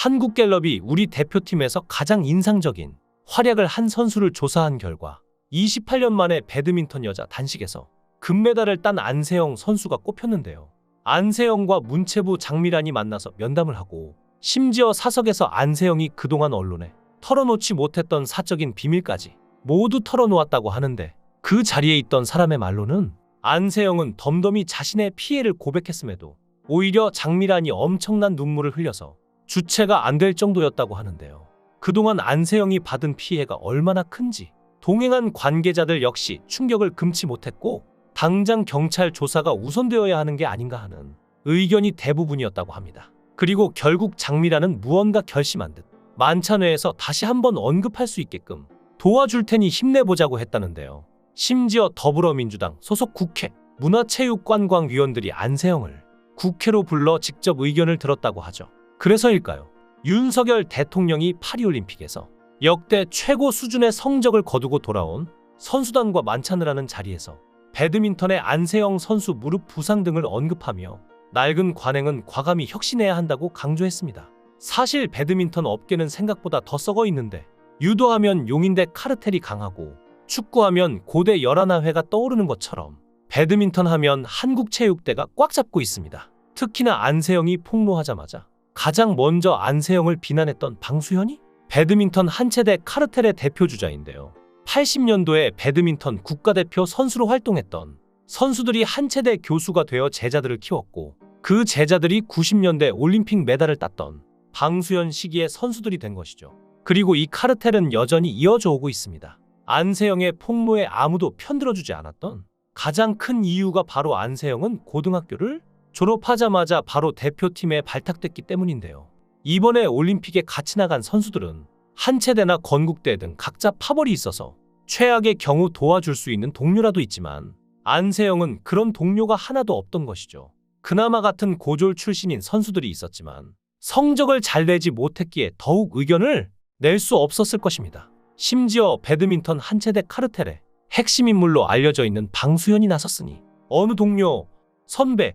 한국갤럽이 우리 대표팀에서 가장 인상적인 활약을 한 선수를 조사한 결과 28년 만에 배드민턴 여자 단식에서 금메달을 딴 안세영 선수가 꼽혔는데요. 안세영과 문체부 장미란이 만나서 면담을 하고 심지어 사석에서 안세영이 그동안 언론에 털어놓지 못했던 사적인 비밀까지 모두 털어놓았다고 하는데, 그 자리에 있던 사람의 말로는 안세영은 덤덤히 자신의 피해를 고백했음에도 오히려 장미란이 엄청난 눈물을 흘려서 주체가 안 될 정도였다고 하는데요. 그동안 안세영이 받은 피해가 얼마나 큰지 동행한 관계자들 역시 충격을 금치 못했고, 당장 경찰 조사가 우선되어야 하는 게 아닌가 하는 의견이 대부분이었다고 합니다. 그리고 결국 장미란은 무언가 결심한 듯 만찬회에서 다시 한번 언급할 수 있게끔 도와줄 테니 힘내보자고 했다는데요. 심지어 더불어민주당 소속 국회 문화체육관광위원들이 안세영을 국회로 불러 직접 의견을 들었다고 하죠. 그래서일까요? 윤석열 대통령이 파리올림픽에서 역대 최고 수준의 성적을 거두고 돌아온 선수단과 만찬을 하는 자리에서 배드민턴의 안세영 선수 무릎 부상 등을 언급하며 낡은 관행은 과감히 혁신해야 한다고 강조했습니다. 사실 배드민턴 업계는 생각보다 더 썩어 있는데, 유도하면 용인대 카르텔이 강하고 축구하면 고대 열하나회가 떠오르는 것처럼 배드민턴 하면 한국체육대가 꽉 잡고 있습니다. 특히나 안세영이 폭로하자마자 가장 먼저 안세영을 비난했던 방수현이 배드민턴 한체대 카르텔의 대표주자인데요. 80년도에 배드민턴 국가대표 선수로 활동했던 선수들이 한체대 교수가 되어 제자들을 키웠고, 그 제자들이 90년대 올림픽 메달을 땄던 방수현 시기의 선수들이 된 것이죠. 그리고 이 카르텔은 여전히 이어져 오고 있습니다. 안세영의 폭로에 아무도 편들어주지 않았던 가장 큰 이유가 바로 안세영은 고등학교를 졸업하자마자 바로 대표팀에 발탁됐기 때문인데요. 이번에 올림픽에 같이 나간 선수들은 한체대나 건국대 등 각자 파벌이 있어서 최악의 경우 도와줄 수 있는 동료라도 있지만, 안세영은 그런 동료가 하나도 없던 것이죠. 그나마 같은 고졸 출신인 선수들이 있었지만 성적을 잘 내지 못했기에 더욱 의견을 낼 수 없었을 것입니다. 심지어 배드민턴 한체대 카르텔의 핵심 인물로 알려져 있는 방수현이 나섰으니 어느 동료, 선배,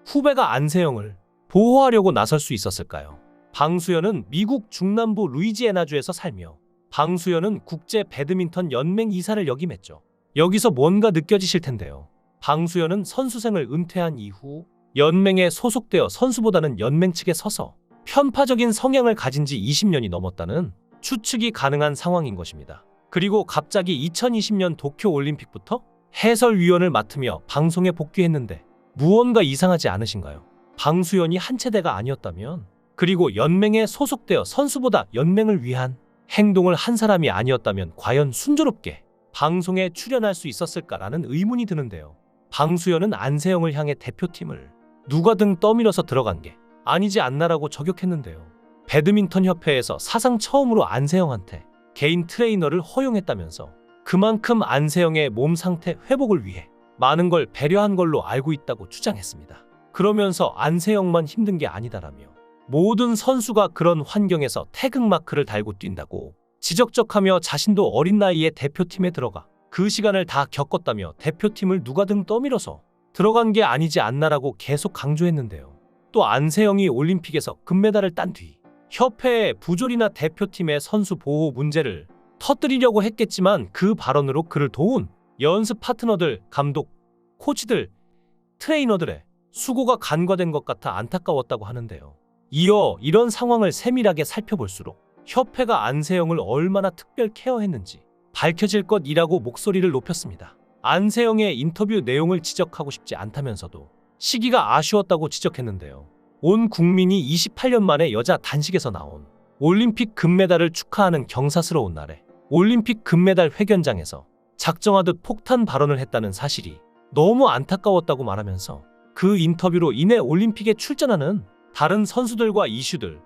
후배가 안세영을 보호하려고 나설 수 있었을까요? 방수현은 미국 중남부 루이지애나주에서 살며, 방수현은 국제 배드민턴 연맹 이사를 역임했죠. 여기서 뭔가 느껴지실 텐데요. 방수현은 선수생을 은퇴한 이후 연맹에 소속되어 선수보다는 연맹 측에 서서 편파적인 성향을 가진 지 20년이 넘었다는 추측이 가능한 상황인 것입니다. 그리고 갑자기 2020년 도쿄올림픽부터 해설위원을 맡으며 방송에 복귀했는데 무언가 이상하지 않으신가요? 방수현이 한체대가 아니었다면, 그리고 연맹에 소속되어 선수보다 연맹을 위한 행동을 한 사람이 아니었다면 과연 순조롭게 방송에 출연할 수 있었을까라는 의문이 드는데요. 방수현은 안세영을 향해 대표팀을 누가 등 떠밀어서 들어간 게 아니지 않나라고 저격했는데요. 배드민턴 협회에서 사상 처음으로 안세영한테 개인 트레이너를 허용했다면서 그만큼 안세영의 몸 상태 회복을 위해 많은 걸 배려한 걸로 알고 있다고 주장했습니다. 그러면서 안세영만 힘든 게 아니다라며 모든 선수가 그런 환경에서 태극마크를 달고 뛴다고 지적적하며, 자신도 어린 나이에 대표팀에 들어가 그 시간을 다 겪었다며 대표팀을 누가 등 떠밀어서 들어간 게 아니지 않나라고 계속 강조했는데요. 또 안세영이 올림픽에서 금메달을 딴 뒤 협회의 부조리나 대표팀의 선수 보호 문제를 터뜨리려고 했겠지만, 그 발언으로 그를 도운 연습 파트너들, 감독, 코치들, 트레이너들의 수고가 간과된 것 같아 안타까웠다고 하는데요. 이어 이런 상황을 세밀하게 살펴볼수록 협회가 안세영을 얼마나 특별 케어했는지 밝혀질 것이라고 목소리를 높였습니다. 안세영의 인터뷰 내용을 지적하고 싶지 않다면서도 시기가 아쉬웠다고 지적했는데요. 온 국민이 28년 만에 여자 단식에서 나온 올림픽 금메달을 축하하는 경사스러운 날에 올림픽 금메달 회견장에서 작정하듯 폭탄 발언을 했다는 사실이 너무 안타까웠다고 말하면서, 그 인터뷰로 인해 올림픽에 출전하는 다른 선수들과 이슈들,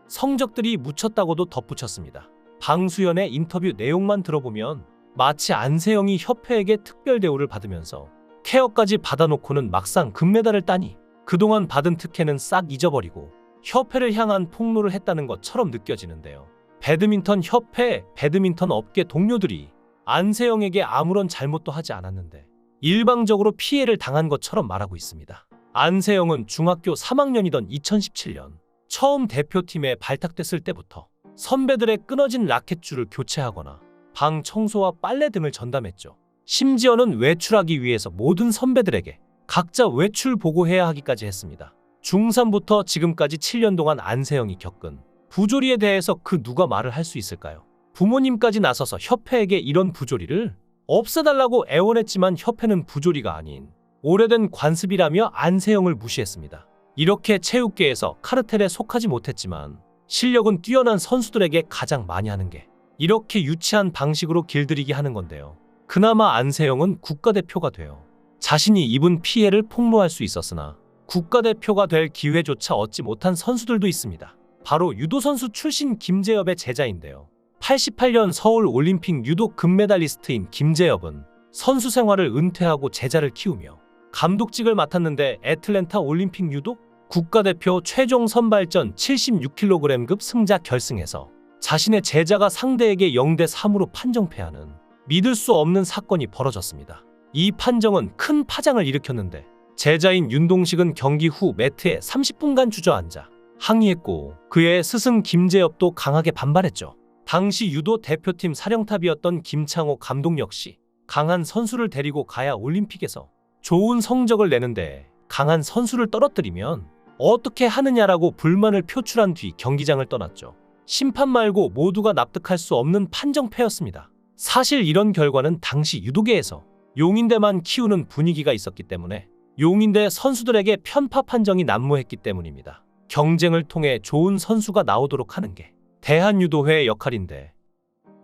성적들이 묻혔다고도 덧붙였습니다. 방수현의 인터뷰 내용만 들어보면 마치 안세영이 협회에게 특별 대우를 받으면서 케어까지 받아놓고는 막상 금메달을 따니 그동안 받은 특혜는 싹 잊어버리고 협회를 향한 폭로를 했다는 것처럼 느껴지는데요. 배드민턴 협회, 배드민턴 업계 동료들이 안세영에게 아무런 잘못도 하지 않았는데 일방적으로 피해를 당한 것처럼 말하고 있습니다. 안세영은 중학교 3학년이던 2017년 처음 대표팀에 발탁됐을 때부터 선배들의 끊어진 라켓줄을 교체하거나 방 청소와 빨래 등을 전담했죠. 심지어는 외출하기 위해서 모든 선배들에게 각자 외출 보고해야 하기까지 했습니다. 중3부터 지금까지 7년 동안 안세영이 겪은 부조리에 대해서 그 누가 말을 할 수 있을까요? 부모님까지 나서서 협회에게 이런 부조리를 없애달라고 애원했지만 협회는 부조리가 아닌 오래된 관습이라며 안세영을 무시했습니다. 이렇게 체육계에서 카르텔에 속하지 못했지만 실력은 뛰어난 선수들에게 가장 많이 하는 게 이렇게 유치한 방식으로 길들이기 하는 건데요. 그나마 안세영은 국가대표가 되어 자신이 입은 피해를 폭로할 수 있었으나 국가대표가 될 기회조차 얻지 못한 선수들도 있습니다. 바로 유도선수 출신 김재엽의 제자인데요. 88년 서울 올림픽 유도 금메달리스트인 김재엽은 선수 생활을 은퇴하고 제자를 키우며 감독직을 맡았는데 애틀랜타 올림픽 유도 국가대표 최종 선발전 76kg급 승자 결승에서 자신의 제자가 상대에게 0대3으로 판정패하는 믿을 수 없는 사건이 벌어졌습니다. 이 판정은 큰 파장을 일으켰는데 제자인 윤동식은 경기 후 매트에 30분간 주저앉아 항의했고 그의 스승 김재엽도 강하게 반발했죠. 당시 유도 대표팀 사령탑이었던 김창호 감독 역시 강한 선수를 데리고 가야 올림픽에서 좋은 성적을 내는데 강한 선수를 떨어뜨리면 어떻게 하느냐라고 불만을 표출한 뒤 경기장을 떠났죠. 심판 말고 모두가 납득할 수 없는 판정패였습니다. 사실 이런 결과는 당시 유도계에서 용인대만 키우는 분위기가 있었기 때문에 용인대 선수들에게 편파 판정이 난무했기 때문입니다. 경쟁을 통해 좋은 선수가 나오도록 하는 게 대한유도회의 역할인데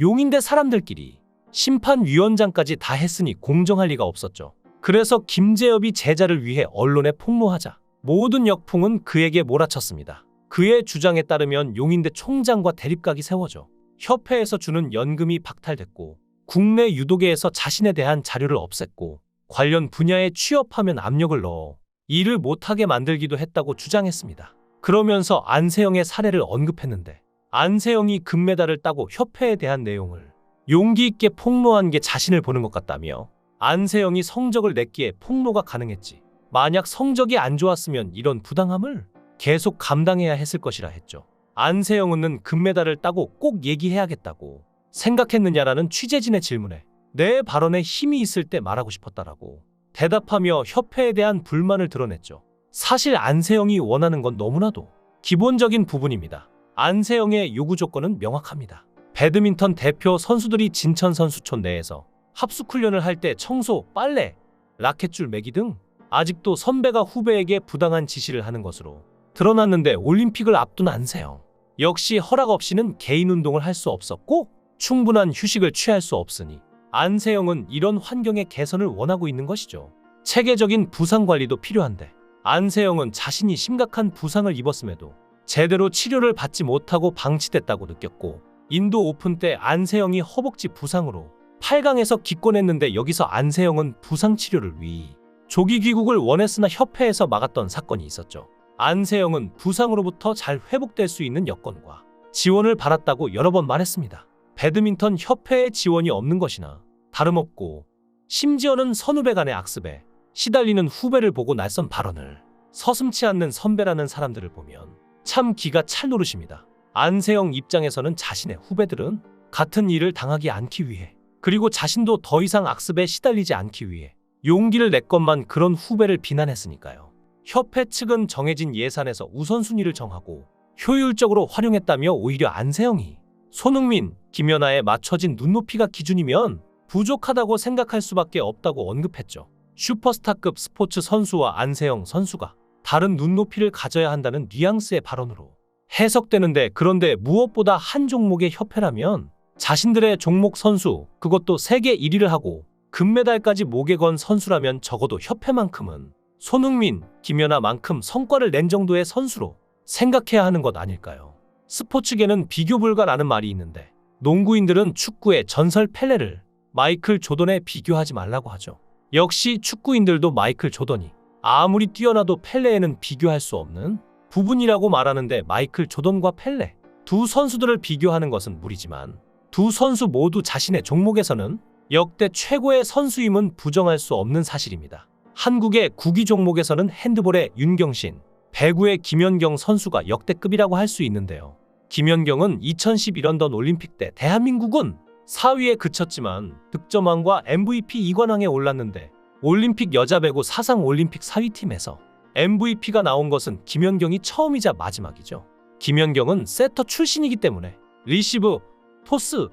용인대 사람들끼리 심판위원장까지 다 했으니 공정할 리가 없었죠. 그래서 김재엽이 제자를 위해 언론에 폭로하자 모든 역풍은 그에게 몰아쳤습니다. 그의 주장에 따르면 용인대 총장과 대립각이 세워져 협회에서 주는 연금이 박탈됐고 국내 유도계에서 자신에 대한 자료를 없앴고 관련 분야에 취업하면 압력을 넣어 일을 못하게 만들기도 했다고 주장했습니다. 그러면서 안세영의 사례를 언급했는데 안세영이 금메달을 따고 협회에 대한 내용을 용기 있게 폭로한 게 자신을 보는 것 같다며 안세영이 성적을 냈기에 폭로가 가능했지 만약 성적이 안 좋았으면 이런 부당함을 계속 감당해야 했을 것이라 했죠. 안세영은 금메달을 따고 꼭 얘기해야겠다고 생각했느냐라는 취재진의 질문에 내 발언에 힘이 있을 때 말하고 싶었다라고 대답하며 협회에 대한 불만을 드러냈죠. 사실 안세영이 원하는 건 너무나도 기본적인 부분입니다. 안세영의 요구 조건은 명확합니다. 배드민턴 대표 선수들이 진천선수촌 내에서 합숙훈련을 할 때 청소, 빨래, 라켓줄 매기 등 아직도 선배가 후배에게 부당한 지시를 하는 것으로 드러났는데 올림픽을 앞둔 안세영 역시 허락 없이는 개인 운동을 할 수 없었고 충분한 휴식을 취할 수 없으니 안세영은 이런 환경의 개선을 원하고 있는 것이죠. 체계적인 부상 관리도 필요한데 안세영은 자신이 심각한 부상을 입었음에도 제대로 치료를 받지 못하고 방치됐다고 느꼈고 인도 오픈 때 안세영이 허벅지 부상으로 8강에서 기권했는데 여기서 안세영은 부상 치료를 위해 조기 귀국을 원했으나 협회에서 막았던 사건이 있었죠. 안세영은 부상으로부터 잘 회복될 수 있는 여건과 지원을 받았다고 여러 번 말했습니다. 배드민턴 협회의 지원이 없는 것이나 다름없고 심지어는 선후배 간의 악습에 시달리는 후배를 보고 날선 발언을 서슴지 않는 선배라는 사람들을 보면 참 기가 찰 노릇입니다. 안세영 입장에서는 자신의 후배들은 같은 일을 당하지 않기 위해 그리고 자신도 더 이상 악습에 시달리지 않기 위해 용기를 냈건만 그런 후배를 비난했으니까요. 협회 측은 정해진 예산에서 우선순위를 정하고 효율적으로 활용했다며 오히려 안세영이 손흥민, 김연아에 맞춰진 눈높이가 기준이면 부족하다고 생각할 수밖에 없다고 언급했죠. 슈퍼스타급 스포츠 선수와 안세영 선수가 다른 눈높이를 가져야 한다는 뉘앙스의 발언으로 해석되는데 그런데 무엇보다 한 종목의 협회라면 자신들의 종목 선수 그것도 세계 1위를 하고 금메달까지 목에 건 선수라면 적어도 협회만큼은 손흥민, 김연아만큼 성과를 낸 정도의 선수로 생각해야 하는 것 아닐까요? 스포츠계는 비교 불가라는 말이 있는데 농구인들은 축구의 전설 펠레를 마이클 조던에 비교하지 말라고 하죠. 역시 축구인들도 마이클 조던이 아무리 뛰어나도 펠레에는 비교할 수 없는 부분이라고 말하는데 마이클 조던과 펠레 두 선수들을 비교하는 것은 무리지만 두 선수 모두 자신의 종목에서는 역대 최고의 선수임은 부정할 수 없는 사실입니다. 한국의 구기 종목에서는 핸드볼의 윤경신, 배구의 김연경 선수가 역대급이라고 할 수 있는데요. 김연경은 2012 런던 올림픽 때 대한민국은 4위에 그쳤지만 득점왕과 MVP 2관왕에 올랐는데 올림픽 여자 배구 사상 올림픽 4위 팀에서 MVP가 나온 것은 김연경이 처음이자 마지막이죠. 김연경은 세터 출신이기 때문에 리시브, 토스,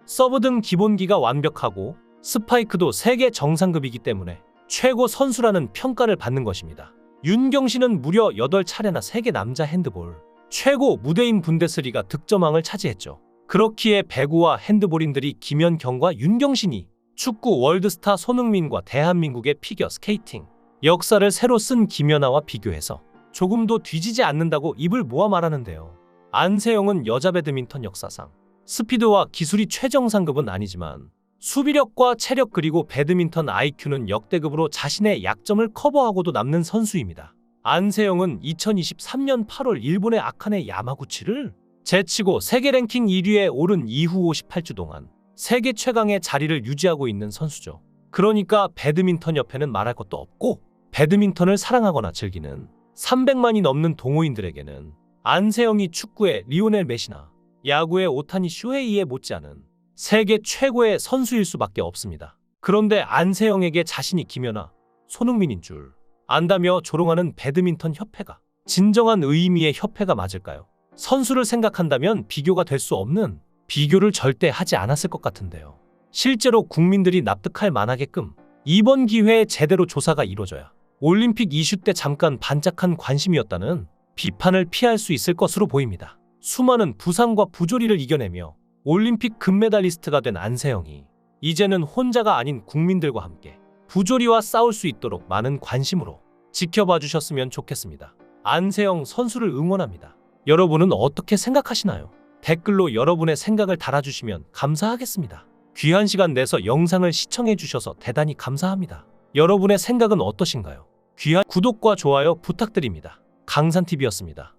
서브 등 기본기가 완벽하고 스파이크도 세계 정상급이기 때문에 최고 선수라는 평가를 받는 것입니다. 윤경신은 무려 8차례나 세계 남자 핸드볼 최고 무대인 분데스리가 득점왕을 차지했죠. 그렇기에 배구와 핸드볼인들이 김연경과 윤경신이 축구 월드스타 손흥민과 대한민국의 피겨 스케이팅 역사를 새로 쓴 김연아와 비교해서 조금도 뒤지지 않는다고 입을 모아 말하는데요. 안세영은 여자 배드민턴 역사상 스피드와 기술이 최정상급은 아니지만 수비력과 체력 그리고 배드민턴 IQ는 역대급으로 자신의 약점을 커버하고도 남는 선수입니다. 안세영은 2023년 8월 일본의 아카네 야마구치를 제치고 세계 랭킹 1위에 오른 이후 58주 동안 세계 최강의 자리를 유지하고 있는 선수죠. 그러니까 배드민턴 협회는 말할 것도 없고 배드민턴을 사랑하거나 즐기는 300만이 넘는 동호인들에게는 안세영이 축구의 리오넬 메시나 야구의 오타니 쇼헤이에 못지않은 세계 최고의 선수일 수밖에 없습니다. 그런데 안세영에게 자신이 김연아, 손흥민인 줄 안다며 조롱하는 배드민턴 협회가 진정한 의미의 협회가 맞을까요? 선수를 생각한다면 비교가 될 수 없는 비교를 절대 하지 않았을 것 같은데요. 실제로 국민들이 납득할 만하게끔 이번 기회에 제대로 조사가 이루어져야 올림픽 이슈 때 잠깐 반짝한 관심이었다는 비판을 피할 수 있을 것으로 보입니다. 수많은 부상과 부조리를 이겨내며 올림픽 금메달리스트가 된 안세영이 이제는 혼자가 아닌 국민들과 함께 부조리와 싸울 수 있도록 많은 관심으로 지켜봐 주셨으면 좋겠습니다. 안세영 선수를 응원합니다. 여러분은 어떻게 생각하시나요? 댓글로 여러분의 생각을 달아주시면 감사하겠습니다. 귀한 시간 내서 영상을 시청해 주셔서 대단히 감사합니다. 여러분의 생각은 어떠신가요? 귀한 구독과 좋아요 부탁드립니다. 강산TV였습니다.